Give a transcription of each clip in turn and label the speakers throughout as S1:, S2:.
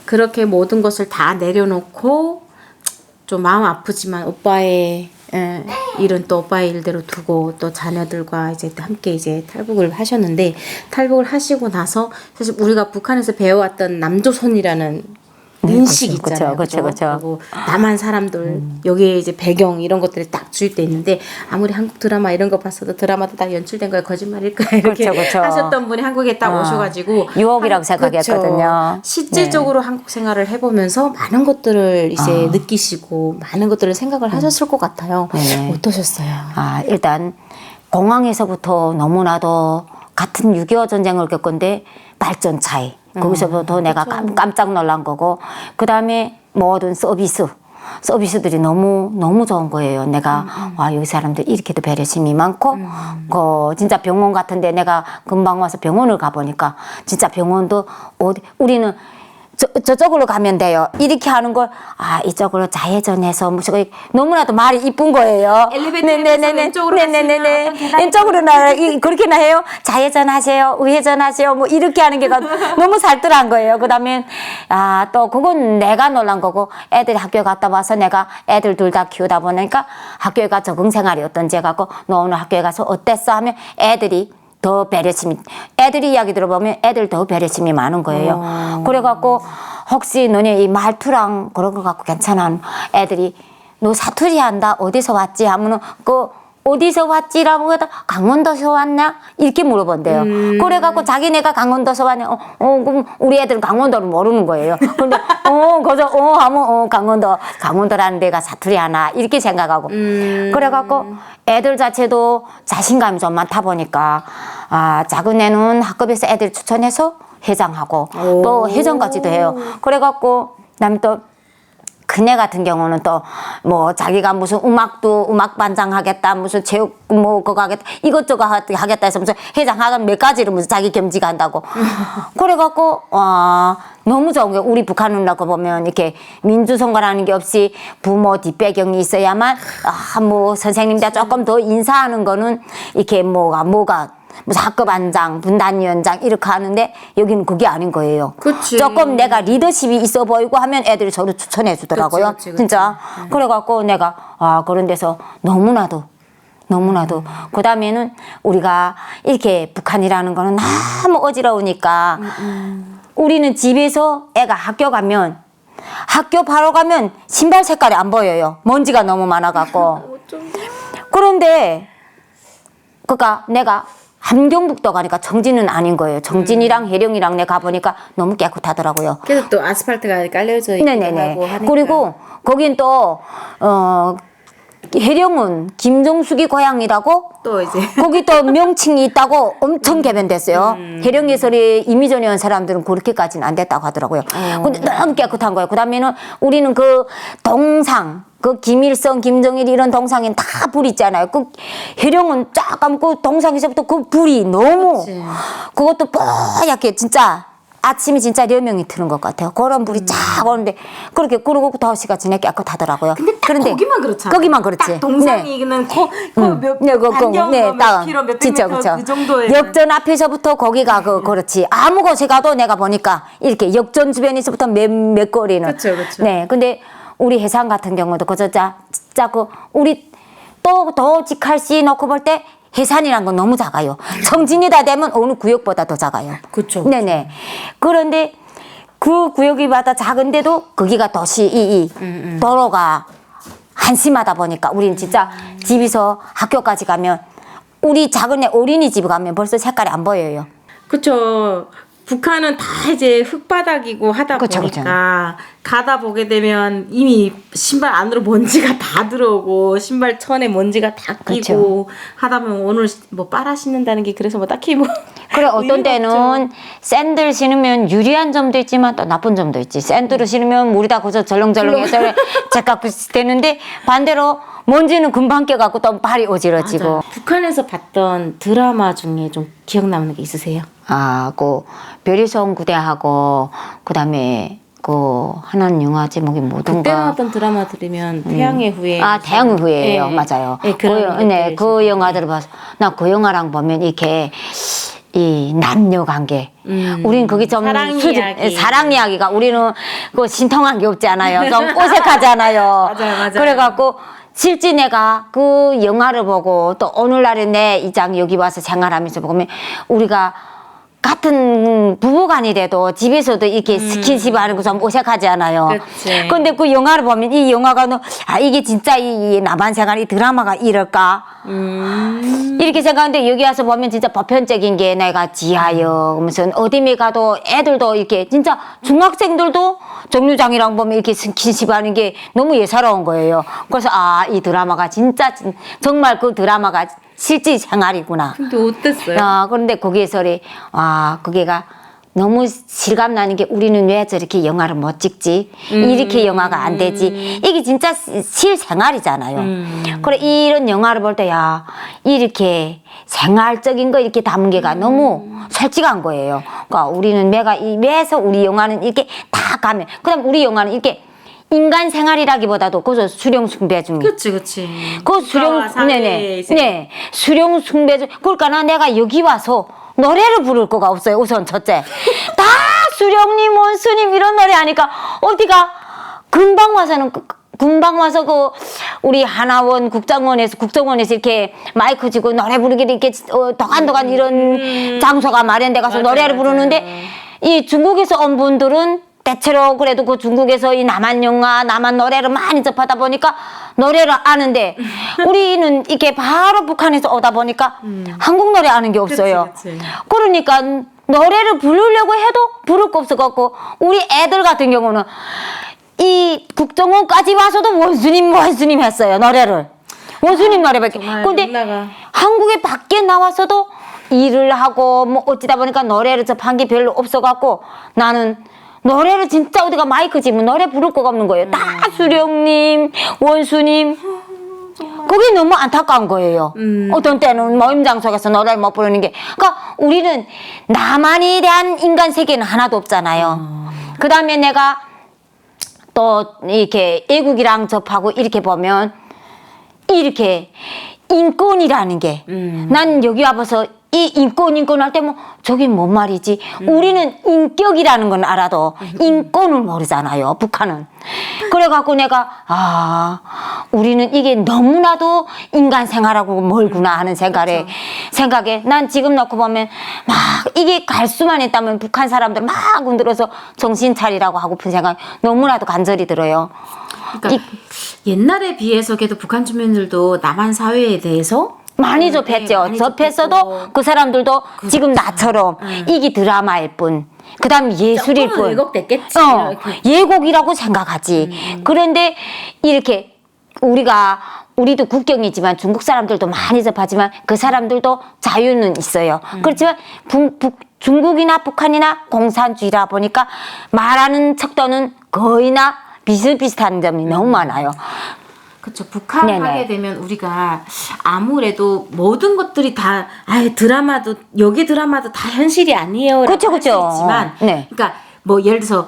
S1: 그렇게 모든 것을 다 내려놓고 좀 마음 아프지만 오빠의 일은 또 오빠의 일대로 두고 또 자녀들과 이제 함께 이제 탈북을 하셨는데, 탈북을 하시고 나서 사실 우리가 북한에서 배워왔던 남조선이라는 인식 있잖아요.
S2: 그렇죠.
S1: 그리고 남한 사람들 여기에 이제 배경 이런 것들이 딱 주입돼 있는데, 아무리 한국 드라마 이런 거 봤어도 드라마도 딱 연출된 거야 거짓말일까 이렇게
S2: 그렇죠.
S1: 하셨던 분이 한국에 딱 오셔가지고
S2: 유혹이라고 생각했거든요.
S1: 그렇죠. 실제적으로 한국 생활을 해보면서 많은 것들을 이제 느끼시고 많은 것들을 생각을 하셨을 것 같아요. 어떠셨어요?
S2: 일단 공항에서부터 너무나도 같은 6.25 전쟁을 겪은데 발전 차이. 거기서부터 내가 깜짝 놀란 거고, 그 다음에 모든 서비스들이 너무 좋은 거예요. 내가 와, 여기 사람들 이렇게도 배려심이 많고, 진짜 병원 같은데 내가 금방 와서 병원을 가보니까 진짜 병원도 우리는 저쪽으로 가면 돼요. 이렇게 하는 걸, 이쪽으로 좌회전해서, 무슨, 너무나도 말이 이쁜 거예요.
S1: 엘리베이터에서 왼쪽으로
S2: 네네네네. 왼쪽으로나, 그렇게나 해요. 좌회전 하세요. 우회전 하세요. 뭐, 이렇게 하는 게 너무 살뜰한 거예요. 그 다음에, 또, 그건 내가 놀란 거고, 애들이 학교 갔다 와서 내가 애들 둘 다 키우다 보니까 학교에 가 적응 생활이 어떤지 해갖고, 너 오늘 학교에 가서 어땠어? 하면 애들이 더 배려심이, 애들이 이야기 들어보면 애들 더 배려심이 많은 거예요. 그래갖고 혹시 너네 이 말투랑 그런 거 갖고 괜찮아? 애들이 너 사투리 한다 어디서 왔지? 하면은 어디서 왔지라고 해도 강원도에서 왔냐? 이렇게 물어본대요. 그래갖고 자기네가 강원도에서 왔냐? 그럼 우리 애들은 강원도를 모르는 거예요. 근데, 하면, 강원도라는 데가 사투리 하나? 이렇게 생각하고. 그래갖고 애들 자체도 자신감이 좀 많다 보니까, 작은 애는 학급에서 애들 추천해서 회장하고, 또 회장까지도 해요. 그래갖고, 그다음에 또, 그네 같은 경우는 또 뭐 자기가 무슨 음악 반장 하겠다, 무슨 체육 그거 하겠다, 이것저것 하겠다 해서 무슨 회장 하면 몇 가지를 무슨 자기 겸지가 한다고. 그래갖고 너무 좋은 게, 우리 북한 누나고 보면 이렇게 민주선거라는 게 없이 부모 뒷배경이 있어야만 뭐 선생님들 조금 더 인사하는 거는 이렇게 뭐가 무슨 학급반장, 분단위원장 이렇게 하는데, 여기는 그게 아닌 거예요.
S1: 그치.
S2: 조금 내가 리더십이 있어 보이고 하면 애들이 저를 추천해 주더라고요.
S1: 그치.
S2: 진짜. 그래갖고 내가 그런 데서 너무나도 그 다음에는 우리가 이렇게 북한이라는 거는 너무 어지러우니까 우리는 집에서 애가 학교 가면, 학교 바로 가면 신발 색깔이 안 보여요. 먼지가 너무 많아갖고. 그런데 그니까 내가 함경북도 가니까 정진은 아닌 거예요. 정진이랑 해령이랑 내가 가보니까 너무 깨끗하더라고요.
S1: 그래서 또 아스팔트가 깔려져 있고 하고 하니까.
S2: 그리고 거긴 또 해령은 김정숙이 고향이라고
S1: 또 이제
S2: 거기 또 명칭이 있다고 엄청 개변됐어요. 해령에서 이미전에 온 사람들은 그렇게까지는 안 됐다고 하더라고요. 근데 너무 깨끗한 거예요. 그 다음에는 우리는 그 동상, 그 김일성, 김정일 이런 동상엔 다 불 있잖아요. 그 해령은 쫙 감고 동상에서부터 그 불이 너무,
S1: 그치.
S2: 그것도 뽀얗게 진짜 아침에 진짜 여명이 트는 것 같아요. 그런 불이 쫙 오는데, 그러고 도시가 진짜 깨끗하더라고요.
S1: 근데 딱
S2: 그런데
S1: 거기만 그렇잖아.
S2: 거기만 그렇지.
S1: 딱 동상이는 반경 몇 킬로 몇
S2: 진짜
S1: 미터 그 정도에.
S2: 역전 앞에서부터 거기가 그렇지. 아무 곳에 가도 내가 보니까 이렇게 역전 주변에서부터 몇 거리는.
S1: 그렇죠.
S2: 네, 근데 우리 해상 같은 경우도 진짜 우리 또 더 직할시 놓고 볼 때 해산이란 건 너무 작아요. 정진이다 되면 어느 구역보다 더 작아요.
S1: 그렇죠.
S2: 네네. 그런데 그 구역이마다 작은데도 거기가 도시 도로가 한심하다 보니까 우리는 진짜 집에서 학교까지 가면, 우리 작은 애 어린이집 가면 벌써 색깔이 안 보여요.
S1: 그쵸. 북한은 다 이제 흙바닥이고 하다 보니까 가다 보게 되면 이미 신발 안으로 먼지가 다 들어오고 신발 천에 먼지가 다 끼고 하다 보면 오늘 뭐 빨아 신는다는 게 그래서 뭐 딱히 뭐
S2: 그래, 어떤 때는 샌들 신으면 유리한 점도 있지만 또 나쁜 점도 있지. 샌들을 신으면 물이 다 고서 절렁절렁해서 제깍 되는데, 반대로 먼지는 금방 깨갖고 또 발이 어지러지고.
S1: 맞아요. 북한에서 봤던 드라마 중에 좀 기억 남는 게 있으세요?
S2: 그 별이송 구대하고 그다음에 그 하나는 영화 제목이 뭐던가.
S1: 그때 나왔던 드라마들이면 태양의 후예.
S2: 태양의 후예예요. 맞아요.
S1: 네, 그런
S2: 그 영화들을 봐서 나 그 영화랑 보면 이렇게 이 남녀 관계. 우리는 그게 좀
S1: 사랑 이야기.
S2: 사랑 이야기가 우리는 그 신통한 게 없잖아요. 좀 어색하잖아요.
S1: 맞아요.
S2: 그래갖고 실제 내가 그 영화를 보고 또 오늘날에 내 이장 여기 와서 생활하면서 보면 우리가 같은 부부간이라도 집에서도 이렇게 스킨십 하는 거 좀 어색하지 않아요.
S1: 그치.
S2: 근데 그 영화를 보면 이 영화가 이게 진짜 이 남한 생활이 드라마가 이럴까? 이렇게 생각하는데 여기 와서 보면 진짜 보편적인 게 내가 지하여 무슨 어디에 가도 애들도 이렇게 진짜 중학생들도 정류장이랑 보면 이렇게 스킨십 하는 게 너무 예사로운 거예요. 그래서 이 드라마가 진짜 정말 그 드라마가 실제 생활이구나.
S1: 근데 어땠어요?
S2: 그런데 거기에서 그게가 너무 실감나는 게 우리는 왜 저렇게 영화를 못 찍지? 이렇게 영화가 안 되지? 이게 진짜 실생활이잖아요. 그래 이런 영화를 볼 때 이렇게 생활적인 거 이렇게 담은 게가 너무 솔직한 거예요. 그러니까 우리는 왜서 우리 영화는 이렇게 다 가면 그다음 우리 영화는 이렇게 인간 생활이라기보다도 그저 수령 숭배 중.
S1: 그치.
S2: 그 수령 네 수령 숭배 중. 그러니까 내가 여기 와서 노래를 부를 거가 없어요. 우선 첫째 다 수령님 원수님 이런 노래 하니까 어디가 금방 와서는 금방 와서 그 우리 하나원 국정원에서 이렇게 마이크 쥐고 노래 부르기를 이렇게 도간도간 이런 장소가 마련돼 가서 노래를 부르는데 이 중국에서 온 분들은 대체로 그래도 그 중국에서 이 남한 영화, 남한 노래를 많이 접하다 보니까 노래를 아는데 우리는 이렇게 바로 북한에서 오다 보니까 한국 노래 아는 게 없어요.
S1: 그치.
S2: 그러니까 노래를 부르려고 해도 부를 거 없어갖고 우리 애들 같은 경우는 이 국정원까지 와서도 원수님 했어요. 노래를. 원수님 노래밖에. 근데 한국에 밖에 나와서도 일을 하고 뭐 어찌다 보니까 노래를 접한 게 별로 없어갖고 나는 노래를 진짜 어디가 마이크 집으면 노래 부를 거가 없는 거예요. 다 수령님, 원수님. 그게 너무 안타까운 거예요. 어떤 때는 모임 장소에서 노래를 못 부르는 게. 그러니까 우리는 나만에 대한 인간 세계는 하나도 없잖아요. 그 다음에 내가 또 이렇게 애국이랑 접하고 이렇게 보면 이렇게 인권이라는 게 난 여기 와봐서 이 인권 할 때 뭐 저게 뭔 말이지? 우리는 인격이라는 건 알아도 인권을 모르잖아요. 북한은. 그래갖고 내가 우리는 이게 너무나도 인간 생활하고 멀구나 하는 생각에 난 지금 놓고 보면 막 이게 갈 수만 있다면 북한 사람들 막 흔들어서 정신 차리라고 하고픈 생각 너무나도 간절히 들어요.
S1: 그러니까 옛날에 비해서 그래도 북한 주민들도 남한 사회에 대해서
S2: 많이 접했죠.
S1: 많이
S2: 접했어도
S1: 접했고.
S2: 그 사람들도 지금 나처럼 이게 드라마일 뿐. 그 다음 예술일
S1: 조금은
S2: 뿐.
S1: 왜곡됐겠지.
S2: 예곡이라고 생각하지. 그런데 이렇게 우리도 국경이지만 중국 사람들도 많이 접하지만 그 사람들도 자유는 있어요. 그렇지만 중국이나 북한이나 공산주의라 보니까 말하는 척도는 거의나 비슷비슷한 점이 너무 많아요.
S1: 그렇죠. 북한
S2: 네네.
S1: 하게 되면 우리가 아무래도 모든 것들이 다 드라마도 여기 드라마도 다 현실이 아니에요.
S2: 그쵸.
S1: 있지만,
S2: 네.
S1: 그러니까 뭐 예를 들어서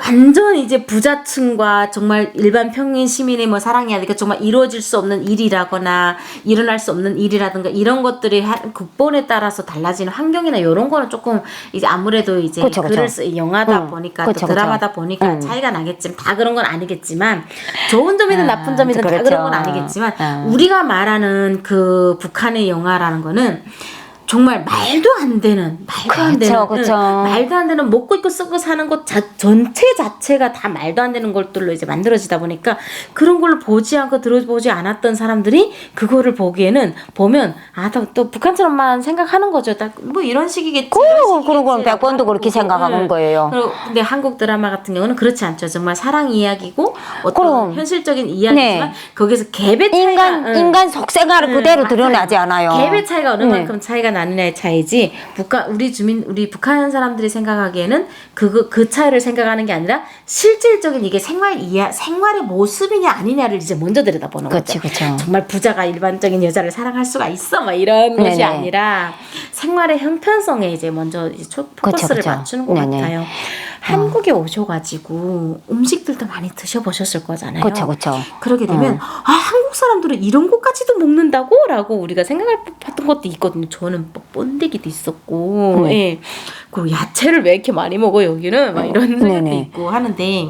S1: 완전 이제 부자층과 정말 일반 평민 시민의 뭐 사랑 이야기가 정말 이루어질 수 없는 일이라거나 일어날 수 없는 일이라든가 이런 것들이 극본에 따라서 달라지는 환경이나 이런 거는 조금 이제 아무래도 이제
S2: 그쵸.
S1: 글을 쓰 영화다 보니까 또 드라마다 보니까 차이가 나겠지만 다 그런 건 아니겠지만 좋은 점이든 나쁜 점이든 다 그런 건 아니겠지만 우리가 말하는 그 북한의 영화라는 거는 정말 말도 안 되는 말도 안 되는 먹고 입고 쓰고 사는 것 전체 자체가 다 말도 안 되는 것들로 이제 만들어지다 보니까 그런 걸로 보지 않고 들어보지 않았던 사람들이 그거를 보면 또 북한처럼만 생각하는 거죠. 뭐 이런 식이겠지.
S2: 그런 건 100번도 그렇게 생각하는 거예요.
S1: 근데 한국 드라마 같은 경우는 그렇지 않죠. 정말 사랑 이야기고 어떤 현실적인 이야기지만 거기서 갭의 차이가
S2: 인간 속생활을 그대로 드러나지 않아요.
S1: 갭의 차이가 어느 만큼 차이가 나느냐의 차이지. 우리 북한 사람들이 생각하기에는 그 차이를 생각하는 게 아니라 실질적인 이게 생활의 모습이냐 아니냐를 이제 먼저 들여다보는 거죠.
S2: 그쵸.
S1: 정말 부자가 일반적인 여자를 사랑할 수가 있어, 막 이런 것이 아니라 생활의 형편성에 이제 먼저 포커스를 맞추는 것 같아요. 한국에 오셔가지고 음식들도 많이 드셔보셨을 거잖아요.
S2: 그렇죠.
S1: 그러게 되면 한국 사람들은 이런 것까지도 먹는다고? 라고 우리가 생각할 법한 것도 있거든요. 저는 막 번데기도 있었고, 예. 그리고 야채를 왜 이렇게 많이 먹어 여기는 막 이런 생각도
S2: 네네.
S1: 있고 하는데.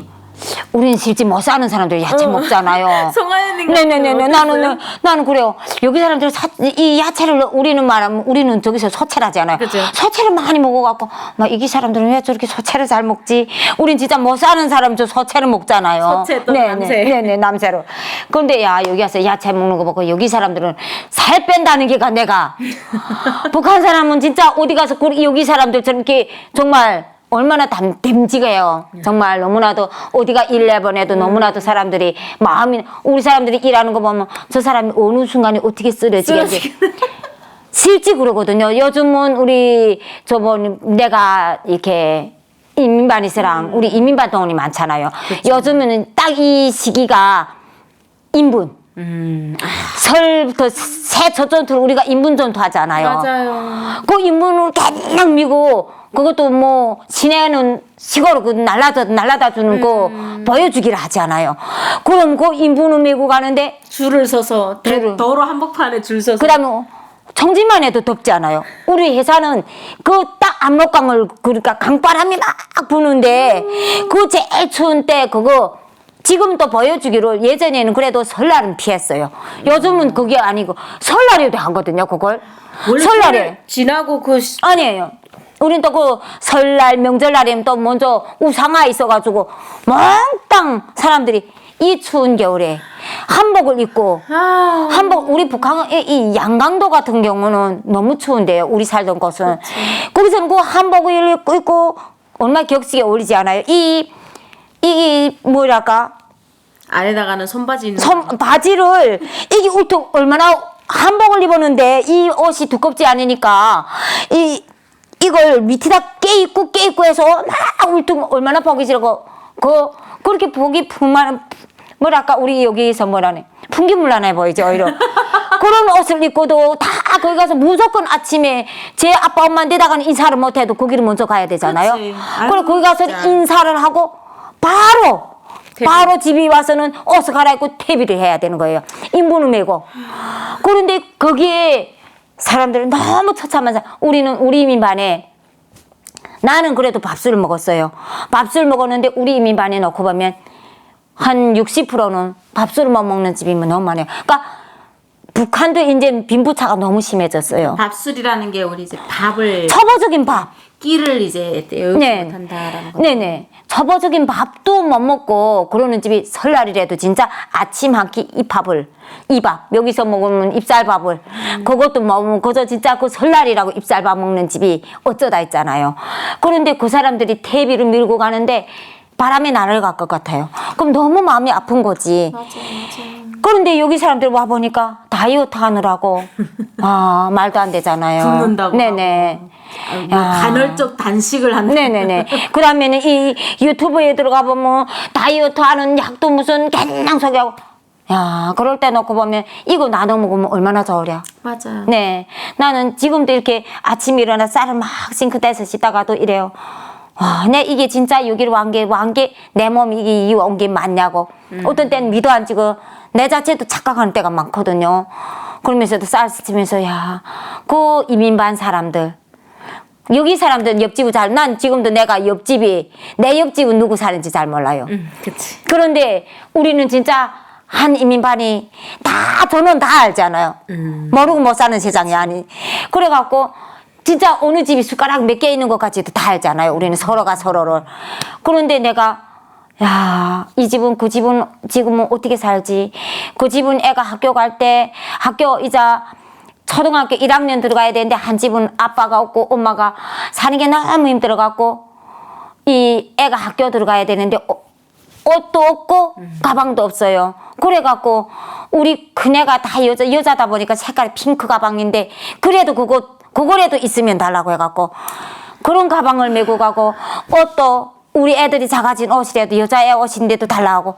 S2: 우리는 실제 못 사는 사람들 야채 먹잖아요.
S1: 송하연님
S2: 네네네네. 나는 그래요. 여기 사람들 이 야채를 우리는 말하면 우리는 저기서 소채라지 않아요.
S1: 그죠.
S2: 소채를 많이 먹어갖고 막 이기 사람들은 왜 저렇게 소채를 잘 먹지? 우린 진짜 못 사는 사람 저 소채를 먹잖아요.
S1: 소채 또 남새.
S2: 네네 남새로. 그런데 야 여기 와서 야채 먹는 거 보고 여기 사람들은 살 뺀다는 게가 내가 북한 사람은 진짜 어디 가서 여기 사람들 저렇게 정말 얼마나 댐직해요. 정말 너무나도 어디가 일해보내도 너무나도 사람들이 마음이 우리 사람들이 일하는 거 보면 저 사람이 어느 순간에 어떻게 쓰러지겠지. 실제 그러거든요. 요즘은 우리 저번 내가 이렇게 인민반이스랑 우리 인민반 동원이 많잖아요. 요즘에는 딱 이 시기가 인분. 설부터 새 첫전투를 우리가 인분전투 하잖아요.
S1: 맞아요.
S2: 그 인분을 그냥 미고 그것도 뭐 시내는 시골 그 날라다 주는 거 보여주기를 하잖아요. 그럼 그 인분을 메고 가는데
S1: 줄을 서서 도로 한복판에 줄 서서.
S2: 그다음에 청진만 해도 덥지 않아요. 우리 회사는 그 딱 압록강을 그러니까 강바람이 막 부는데 그 제일 추운 때 그거 지금 또 보여주기로 예전에는 그래도 설날은 피했어요. 요즘은 그게 아니고 설날에도 하거든요. 그걸
S1: 원래
S2: 설날에
S1: 지나고 그
S2: 아니에요. 우린 또 그 설날 명절날에는 또 먼저 우상화 있어가지고 몽땅 사람들이 이 추운 겨울에 한복을 입고 한복 우리 북한은 이 양강도 같은 경우는 너무 추운데요. 우리 살던 곳은 거기서는 그 한복을 입고 얼마나 격식에 어울리지 않아요. 이 뭐랄까
S1: 안에다가는 손바지 있는
S2: 바지를 이게 울퉁 얼마나 한복을 입었는데 이 옷이 두껍지 않으니까 이걸 밑에다 깨입고 해서 막 울퉁 얼마나 보기 싫고 그렇게 보기 뭐랄까 우리 여기서 뭐라네 풍기물란해 보이죠 이런 그런 옷을 입고도 다 거기 가서 무조건 아침에 제 아빠 엄마한테다가는 인사를 못해도 거기를 먼저 가야 되잖아요. 그래 거기 가서 인사를 하고 바로 집에 와서는 옷을 갈아입고 퇴비를 해야 되는 거예요. 인분을 메고. 그런데 거기에 사람들은 너무 처참한 우리 이민반에 나는 그래도 밥술을 먹었어요. 밥술 먹었는데 우리 이민반에 놓고 보면 한 60%는 밥술을 못 먹는 집이 너무 많아요. 그러니까 북한도 이제 빈부차가 너무 심해졌어요.
S1: 밥술이라는 게 우리 이제 밥을
S2: 초보적인 밥.
S1: 끼를 이제 때우지 못한다라는 거.
S2: 네네. 초보적인 밥도 못 먹고 그러는 집이 설날이라도 진짜 아침 한 끼 이 밥 여기서 먹으면 잎쌀밥을 그것도 먹으면 그저 진짜 그 설날이라고 잎쌀밥 먹는 집이 어쩌다 있잖아요. 그런데 그 사람들이 퇴비를 밀고 가는데 바람에 날아갈 것 같아요. 그럼 너무 마음이 아픈 거지.
S1: 맞아.
S2: 그런데 여기 사람들 와 보니까 다이어트 하느라고 말도 안 되잖아요.
S1: 굶는다고.
S2: 네네.
S1: 간헐적 단식을 하는.
S2: 네네네. 그 다음에는 이 유튜브에 들어가 보면 다이어트 하는 약도 무슨 갱랑 소리하고. 야, 그럴 때 놓고 보면 이거 나눠 먹으면 얼마나 좋으랴.
S1: 맞아요.
S2: 네. 나는 지금도 이렇게 아침에 일어나 쌀을 막 싱크대에서 씻다가도 이래요. 와, 내 이게 진짜 여기로 온 게 내 몸이 이게 온 게 맞냐고. 어떤 때는 미도 안 찍어. 내 자체도 착각하는 때가 많거든요. 그러면서도 쌀 스치면서 그 이민반 사람들. 여기 사람들은 옆집을 난 지금도 내 옆집은 누구 사는지 잘 몰라요.
S1: 그치.
S2: 그런데 우리는 진짜 한 이민반이 저는 다 알잖아요. 모르고 못 사는 세상이 아니. 그래갖고 진짜 어느 집이 숟가락 몇 개 있는 것까지도 다 알잖아요. 우리는 서로가 서로를. 그런데 내가 이 집은 그 집은 지금은 어떻게 살지? 그 집은 애가 학교 갈 때 학교 이제 초등학교 1학년 들어가야 되는데 한 집은 아빠가 없고 엄마가 사는 게 너무 힘들어갖고 이 애가 학교 들어가야 되는데 옷도 없고 가방도 없어요. 그래갖고 우리 큰애가 다 여자다 보니까 색깔이 핑크 가방인데 그래도 그거라도 있으면 달라고 해갖고 그런 가방을 메고 가고 옷도 우리 애들이 작아진 옷이라도 여자애 옷인데도 달라고